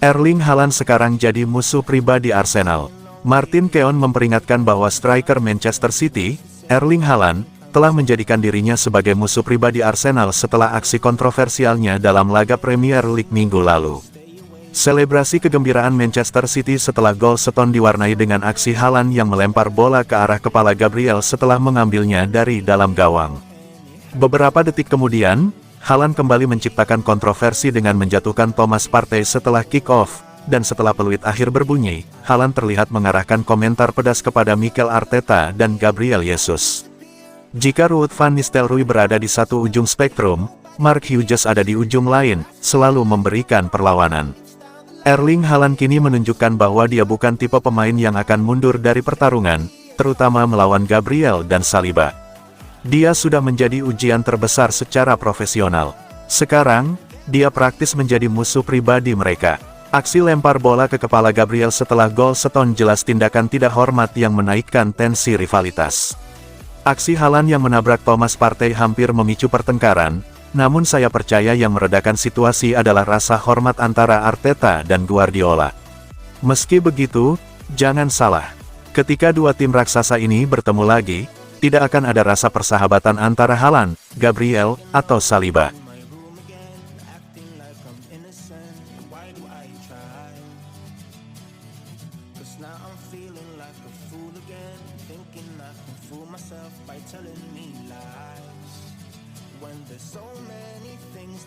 Erling Haaland sekarang jadi musuh pribadi Arsenal. Martin Keown memperingatkan bahwa striker Manchester City, Erling Haaland, telah menjadikan dirinya sebagai musuh pribadi Arsenal setelah aksi kontroversialnya dalam laga Premier League minggu lalu. Selebrasi kegembiraan Manchester City setelah gol Stones diwarnai dengan aksi Haaland yang melempar bola ke arah kepala Gabriel setelah mengambilnya dari dalam gawang. Beberapa detik kemudian, Haaland kembali menciptakan kontroversi dengan menjatuhkan Thomas Partey setelah kick-off, dan setelah peluit akhir berbunyi, Haaland terlihat mengarahkan komentar pedas kepada Mikel Arteta dan Gabriel Jesus. Jika Ruud van Nistelrooy berada di satu ujung spektrum, Mark Hughes ada di ujung lain, selalu memberikan perlawanan. Erling Haaland kini menunjukkan bahwa dia bukan tipe pemain yang akan mundur dari pertarungan, terutama melawan Gabriel dan Saliba. Dia sudah menjadi ujian terbesar secara profesional. Sekarang, dia praktis menjadi musuh pribadi mereka. Aksi lempar bola ke kepala Gabriel setelah gol Stones jelas tindakan tidak hormat yang menaikkan tensi rivalitas. Aksi Haaland yang menabrak Thomas Partey hampir memicu pertengkaran, namun saya percaya yang meredakan situasi adalah rasa hormat antara Arteta dan Guardiola. Meski begitu, jangan salah. Ketika dua tim raksasa ini bertemu lagi, tidak akan ada rasa persahabatan antara Haaland, Gabriel, atau Saliba.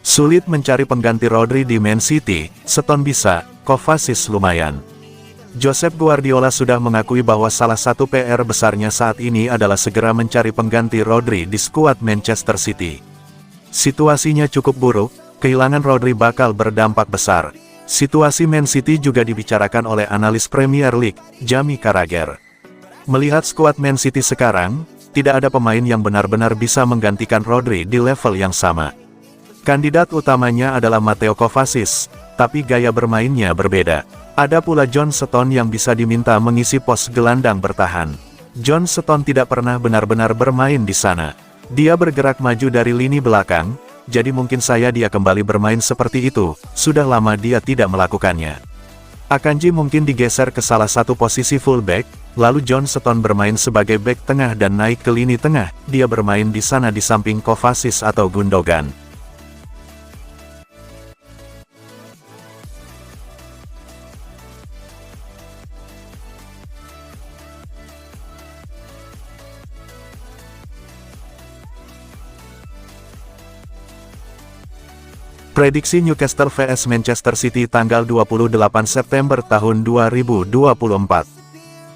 Sulit mencari pengganti Rodri di Man City, Stones bisa, Kovacic lumayan. Josep Guardiola sudah mengakui bahwa salah satu PR besarnya saat ini adalah segera mencari pengganti Rodri di skuad Manchester City. Situasinya cukup buruk, kehilangan Rodri bakal berdampak besar. Situasi Man City juga dibicarakan oleh analis Premier League, Jamie Carragher. Melihat skuad Man City sekarang, tidak ada pemain yang benar-benar bisa menggantikan Rodri di level yang sama. Kandidat utamanya adalah Mateo Kovacic, tapi gaya bermainnya berbeda. Ada pula John Stones yang bisa diminta mengisi pos gelandang bertahan. John Stones tidak pernah benar-benar bermain di sana. Dia bergerak maju dari lini belakang, jadi mungkin saja dia kembali bermain seperti itu, sudah lama dia tidak melakukannya. Akanji mungkin digeser ke salah satu posisi fullback, lalu John Stones bermain sebagai bek tengah dan naik ke lini tengah, dia bermain di sana di samping Kovacic atau Gundogan. Prediksi Newcastle vs Manchester City tanggal 28 September tahun 2024.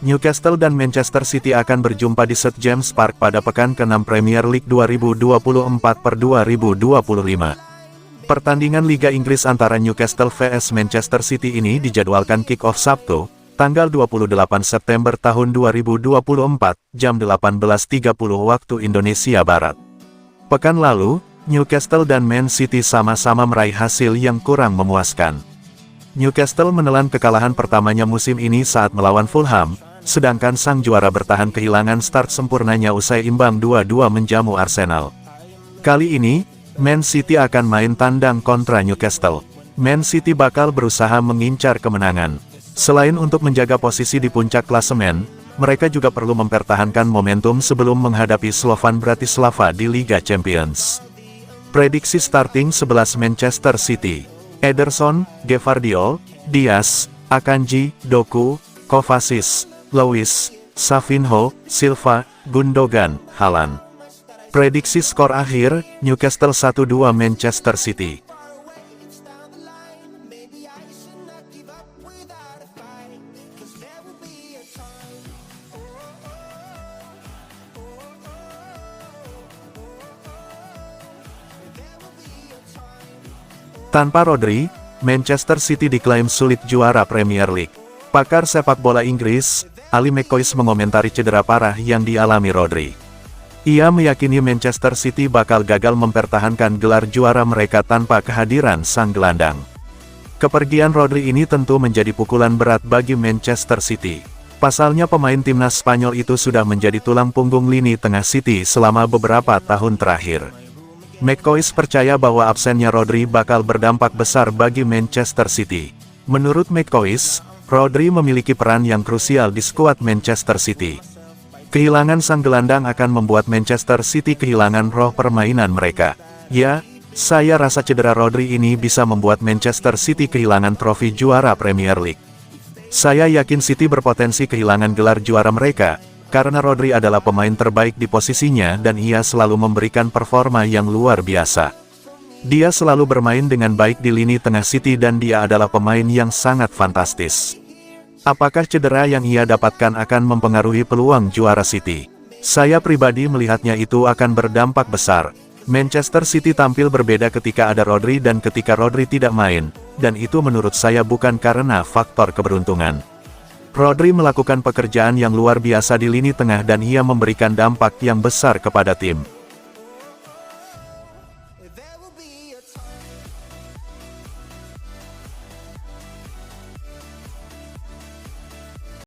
Newcastle dan Manchester City akan berjumpa di St James Park pada pekan ke-6 Premier League 2024-2025. Pertandingan Liga Inggris antara Newcastle vs Manchester City ini dijadwalkan kick-off Sabtu, tanggal 28 September tahun 2024, jam 18.30 waktu Indonesia Barat. Pekan lalu, Newcastle dan Man City sama-sama meraih hasil yang kurang memuaskan. Newcastle menelan kekalahan pertamanya musim ini saat melawan Fulham, sedangkan sang juara bertahan kehilangan start sempurnanya usai imbang 2-2 menjamu Arsenal. Kali ini, Man City akan main tandang kontra Newcastle. Man City bakal berusaha mengincar kemenangan. Selain untuk menjaga posisi di puncak klasemen, mereka juga perlu mempertahankan momentum sebelum menghadapi Slovan Bratislava di Liga Champions. Prediksi starting 11 Manchester City: Ederson, Gvardiol, Diaz, Akanji, Doku, Kovacic, Lewis, Savinho, Silva, Gundogan, Haaland. Prediksi skor akhir, Newcastle 1-2 Manchester City. Tanpa Rodri, Manchester City diklaim sulit juara Premier League. Pakar sepak bola Inggris, Ali McCoist mengomentari cedera parah yang dialami Rodri. Ia meyakini Manchester City bakal gagal mempertahankan gelar juara mereka tanpa kehadiran sang gelandang. Kepergian Rodri ini tentu menjadi pukulan berat bagi Manchester City. Pasalnya pemain timnas Spanyol itu sudah menjadi tulang punggung lini tengah City selama beberapa tahun terakhir. McCoist percaya bahwa absennya Rodri bakal berdampak besar bagi Manchester City. Menurut McCoist, Rodri memiliki peran yang krusial di skuad Manchester City. Kehilangan sang gelandang akan membuat Manchester City kehilangan roh permainan mereka. Ya, saya rasa cedera Rodri ini bisa membuat Manchester City kehilangan trofi juara Premier League. Saya yakin City berpotensi kehilangan gelar juara mereka, karena Rodri adalah pemain terbaik di posisinya dan ia selalu memberikan performa yang luar biasa. Dia selalu bermain dengan baik di lini tengah City dan dia adalah pemain yang sangat fantastis. Apakah cedera yang ia dapatkan akan mempengaruhi peluang juara City? Saya pribadi melihatnya itu akan berdampak besar. Manchester City tampil berbeda ketika ada Rodri dan ketika Rodri tidak main, dan itu menurut saya bukan karena faktor keberuntungan. Rodri melakukan pekerjaan yang luar biasa di lini tengah dan ia memberikan dampak yang besar kepada tim.